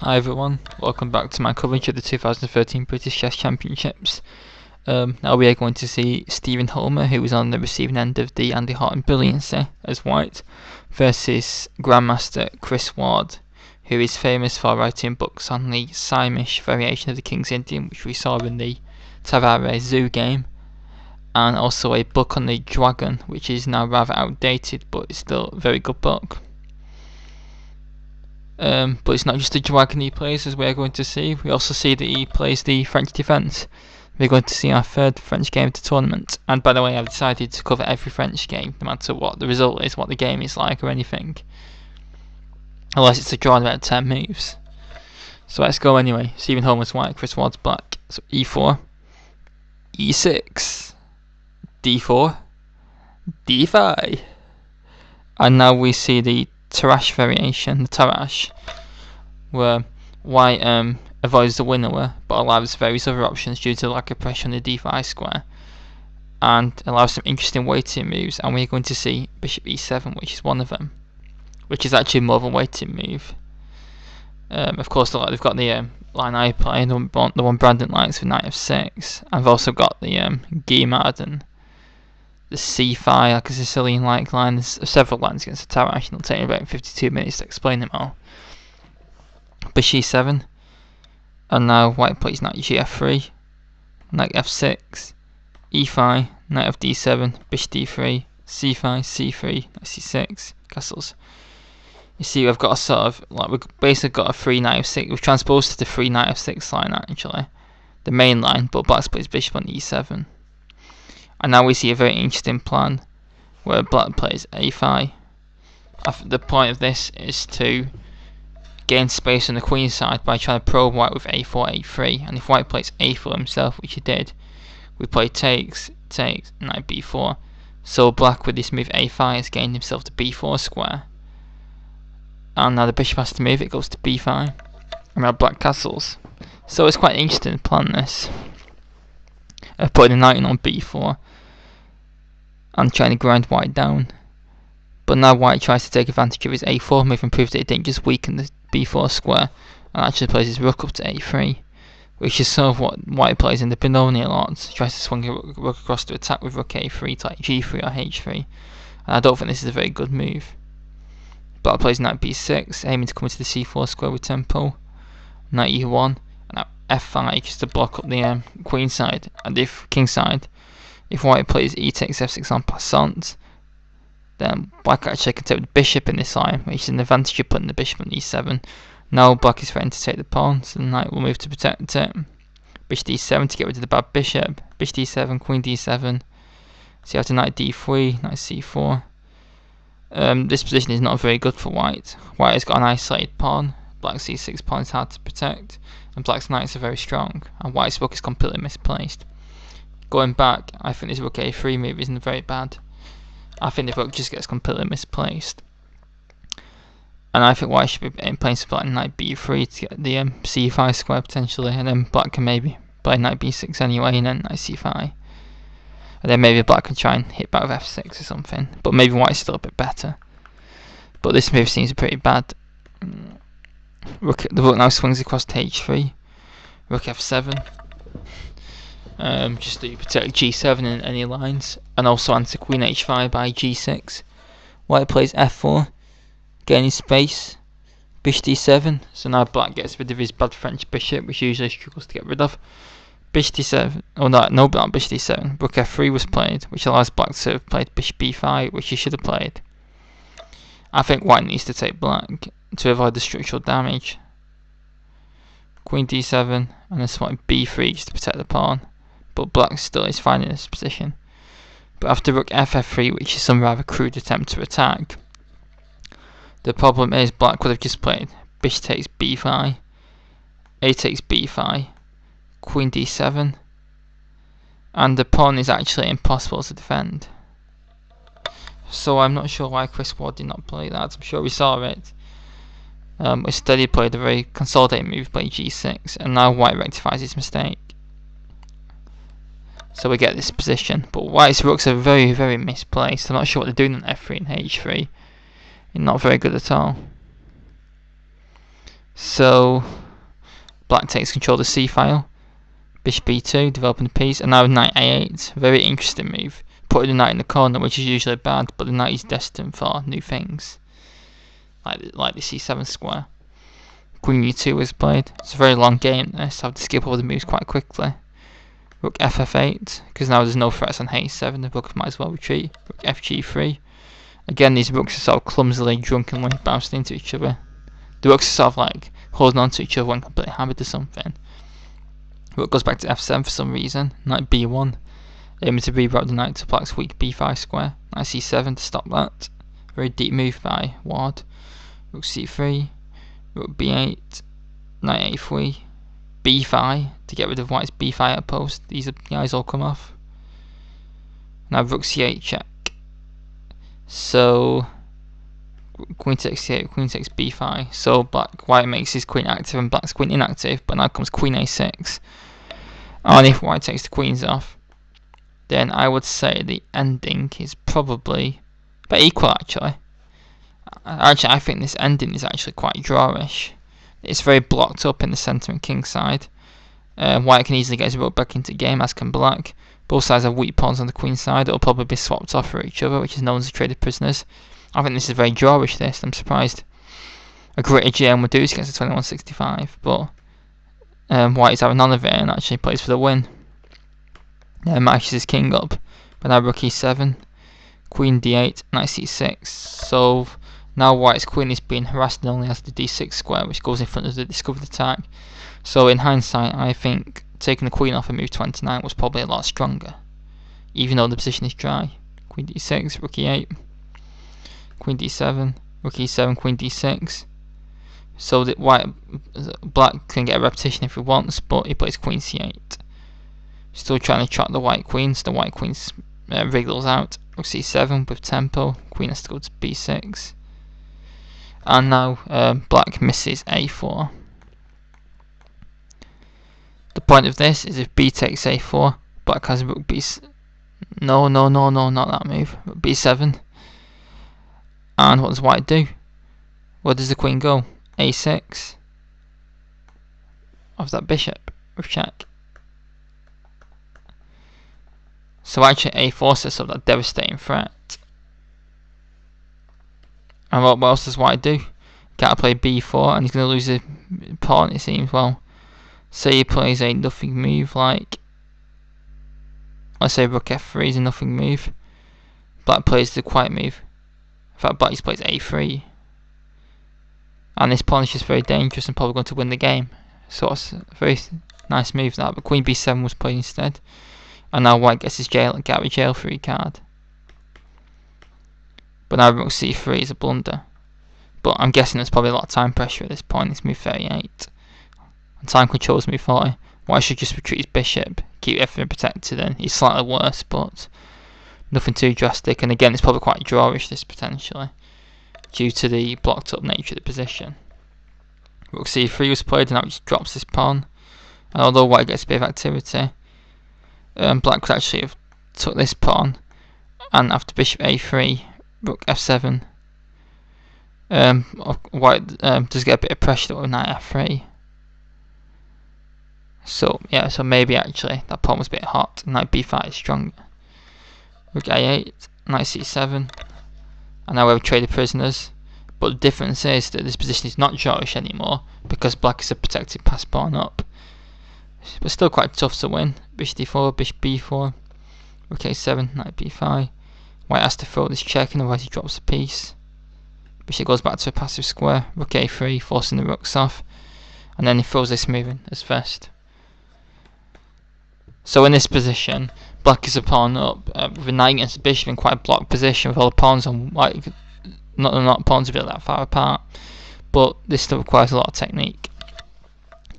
Hi everyone, welcome back to my coverage of the 2013 British Chess Championships. Now we are going to see Stephen Hulmer, who was on the receiving end of the Andy Horton brilliancy as white, versus Grandmaster Chris Ward, who is famous for writing books on the Simish variation of the King's Indian, which we saw in the Tarare Zoo game, and also a book on the Dragon, which is now rather outdated but it's still a very good book. But it's not just the Dragon he plays, as we're going to see. We also see that he plays the French defence. We're going to see our third French game of the tournament. And by the way, I've decided to cover every French game, no matter what the result is, what the game is like, or anything. Unless it's a draw in about 10 moves. So let's go anyway. Stephen Hulmer's white, Chris Ward's black. So e4, e6, d4, d5. And now we see the Tarrasch variation, the Tarrasch, where white avoids the winnower but allows various other options due to lack of pressure on the d5 square, and allows some interesting waiting moves, and we're going to see bishop e7, which is one of them, which is actually more of a waiting move. Of course, they've got the line I play, the one Brandon likes for knight f6. I've also got the Guimard and the c5, like a Sicilian-like line. There's several lines against the Tarrasch, and it'll take me about 52 minutes to explain them all. Bishop e7, and now white plays knight Gf3, knight f6, e5, knight of d7, bishop d3, c5, c3, knight c6, castles. You see, we've got a sort of, like, we've basically got a 3 knight f6, we've transposed to the 3 knight f6 line actually, the main line, but black plays bishop on e7. And now we see a very interesting plan where black plays a5. The point of this is to gain space on the queen side by trying to probe white with a4, a3. And if white plays a4 himself, which he did, we play takes, knight b4. So black with this move a5 has gained himself the b4 square. And now the bishop has to move, it goes to b5. And now black castles. So it's quite an interesting plan, this. Putting the knight in on b4 and trying to grind white down. But now white tries to take advantage of his a4 move and prove that it didn't just weaken the b4 square, and actually plays his rook up to a3, which is sort of what white plays in the Benoni a lot. He tries to swing a rook across to attack with rook a3 to like g3 or h3, and I don't think this is a very good move. Black plays knight b6, aiming to come into the c4 square with tempo, knight e1, and now f5 just to block up the queen side, and if king side, if white plays e takes f6 en passant, then black actually can take the bishop in this line, which is an advantage of putting the bishop on e7. Now black is threatening to take the pawn, so the knight will move to protect it. Bishop d7 to get rid of the bad bishop, bishop d7, queen d7, so you have to knight d3, knight c4. This position is not very good for white. White has got an isolated pawn, black's c6 pawn is hard to protect, and black's knights are very strong, and white's rook is completely misplaced. Going back, I think this rook a3 move isn't very bad. I think the rook just gets completely misplaced. And I think white should be playing something like knight b3 to get the c5 square potentially, and then black can maybe play knight b6 anyway, and then knight c5. And then maybe black can try and hit back with f6 or something, but maybe white's still a bit better. But this move seems pretty bad. The rook now swings across to h3, rook f7. Just to protect g7 in any lines, and also answer queen h5 by g6. White plays f4, gaining space, bishop d7, so now black gets rid of his bad French bishop, which usually struggles to get rid of. Bishop d7, oh no, not bishop d7, rook f3 was played, which allows black to have played bishop b5, which he should have played. I think white needs to take black to avoid the structural damage. Queen d7, and then swap b3 just to protect the pawn. But black still is fine in this position. But after rook ff3, which is some rather crude attempt to attack, the problem is black would have just played bishop takes b5, a takes b5, queen d7, and the pawn is actually impossible to defend. So I'm not sure why Chris Ward did not play that. I'm sure we saw it. Instead he played a very consolidated move, played g6, and now white rectifies his mistake. So we get this position, but white's rooks are very, very misplaced. I'm not sure what they're doing on f3 and h3. Not very good at all. So black takes control of the C file. Bishop b2, developing the piece, and now knight a8. Very interesting move. Putting the knight in the corner, which is usually bad, but the knight is destined for new things, like the c7 square. Queen e2 was played. It's a very long game this, so I have to skip over the moves quite quickly. Rook ff8, because now there's no threats on h7, the rook might as well retreat. Rook fg3. Again, these rooks are sort of clumsily, drunkenly bouncing into each other. The rooks are sort of like holding on to each other when completely hammered or something. Rook goes back to f7 for some reason. Knight b1, aiming to reroute the knight to black's weak b5 square. Knight c7 to stop that. Very deep move by Ward. Rook c3, rook b8, knight a3, b5 to get rid of white's b5 outpost. These guys all come off. Now rook c8 check. So queen takes c8, queen takes b5. So white makes his queen active and black's queen inactive, but now comes queen a6. And if white takes the queens off, then I would say the ending is probably about equal actually. Actually, I think this ending is actually quite drawish. It's very blocked up in the centre and king side. White can easily get his rook back into game, as can black. Both sides have weak pawns on the queen side. It'll probably be swapped off for each other, which is known as traded prisoners. I think this is very drawish. I'm surprised a greater GM would do this against a 2165, but white is having none of it and actually plays for the win. Matches his king up, but now rook e7, queen d8, knight c6. So now white's queen is being harassed and only has the d6 square, which goes in front of the discovered attack. So in hindsight, I think taking the queen off and move 29 was probably a lot stronger, even though the position is dry. Queen d6, rook e8, queen d7, rook e7, queen d6. So that black can get a repetition if he wants, but he plays queen c8. Still trying to trap the white queen, so the white queen wriggles out. Rook c7 with tempo, queen has to go to b6. And now black misses a4. The point of this is if b takes a4, black has rook b. No, not that move. Rook b7. And what does white do? Where does the queen go? a6. Of that bishop with check. So actually a4 sets up that devastating threat. And what else does white do? Gotta play b4 and he's gonna lose a pawn, it seems. Well, say he plays a nothing move like, let's say rook f3 is a nothing move. Black plays the quiet move. In fact, black just plays a3. And this pawn is just very dangerous and probably going to win the game. So it's a very nice move that, but queen b7 was played instead. And now white gets his gallery jail free card. But now rook c3 is a blunder. But I'm guessing there's probably a lot of time pressure at this point. It's move 38. And time controls move 40. White should just retreat his bishop, keep everything protected, and he's slightly worse, but nothing too drastic. And again, it's probably quite drawish this potentially, due to the blocked up nature of the position. Rook c3 was played and now it just drops this pawn. And although white gets a bit of activity, black could actually have took this pawn, and after bishop a3, rook f7, white does get a bit of pressure with knight f3. So yeah, so maybe actually that pawn was a bit hot. Knight b5 is stronger. Rook a8, knight c7, and now we have traded prisoners. But the difference is that this position is not drawish anymore because black is a protected pass pawn up. But still quite tough to win. Bishop d4, bishop b4, rook a7, knight b5. White has to throw this check, and otherwise he drops a piece. Bishop goes back to a passive square. Rook a3, forcing the rooks off, and then he throws this move in as first. So in this position, black is a pawn up with a knight against the bishop in quite a blocked position with all the pawns on white. Not pawns are really that far apart, but this still requires a lot of technique.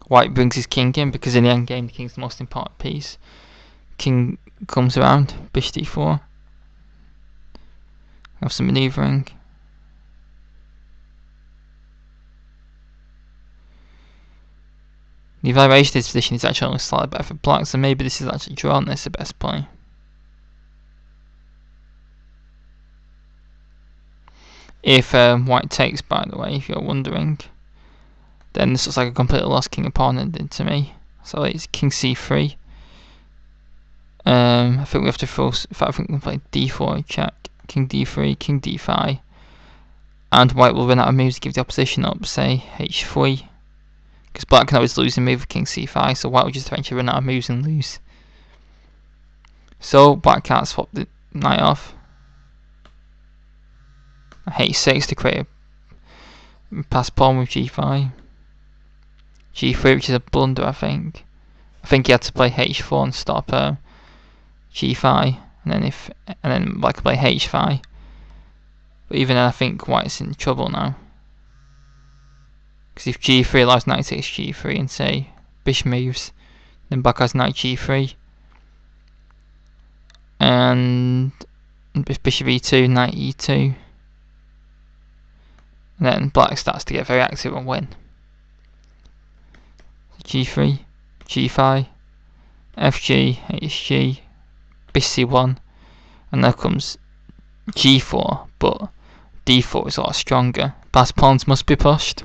White brings his king in because in the end game the king's the most important piece. King comes around, bishop d4. Have some manoeuvring. The evaluation of this position is actually only slightly better for black, so maybe this is actually drawn. This is the best play. If white takes, by the way, if you're wondering, then this looks like a completely lost king opponent did to me. So it's king c3. I think we have to throw. In fact, I think we can play d4 check, king d3, king d5, and white will run out of moves to give the opposition up. Say h3, because black can always lose a move with king c5, so white will just eventually run out of moves and lose. So black can't swap the knight off. h6 to create a pass pawn with g5. g3, which is a blunder, I think. I think he had to play h4 and stop g5, and then black could play h5. But even then, I think white's in trouble now, because if g3 allows knight takes g3 and say bishop moves, then black has knight g3, and bishop e2, knight e2, and then black starts to get very active and win. g3, g5, fg, hg, bishop c1, and there comes g4, but d4 is a lot stronger. Pass pawns must be pushed.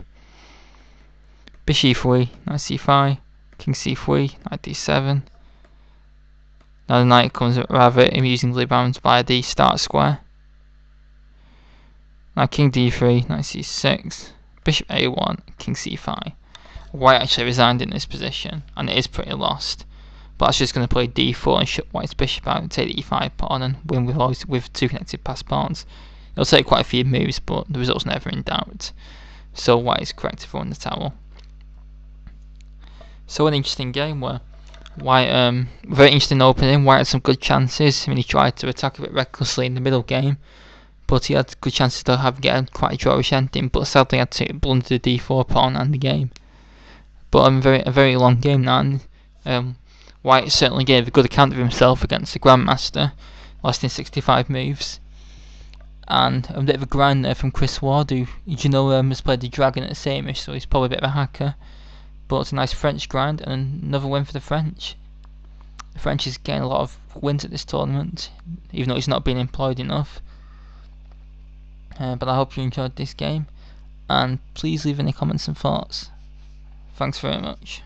Bishop e3, knight c5, king c3, knight d7. Now the knight comes rather amusingly bound by a d start square. Now king d3, knight c6, bishop a1, king c5. White actually resigned in this position, and it is pretty lost. Black's just going to play d4 and shut white's bishop out and take the e5 pawn and win with two connected pass pawns. It'll take quite a few moves, but the result's never in doubt. So white is correct to throw in the towel. So an interesting game where white, very interesting opening. White had some good chances. I mean, he tried to attack a bit recklessly in the middle game, but he had good chances to get quite a drawish ending. But sadly, had to blunder the d4 pawn and the game. But a very long game now. And, white certainly gave a good account of himself against the Grandmaster, lasting 65 moves. And a bit of a grind there from Chris Ward, who has played the Dragon at the Samish, so he's probably a bit of a hacker. But it's a nice French grind and another win for the French. The French is getting a lot of wins at this tournament, even though he's not been employed enough. But I hope you enjoyed this game, and please leave any comments and thoughts. Thanks very much.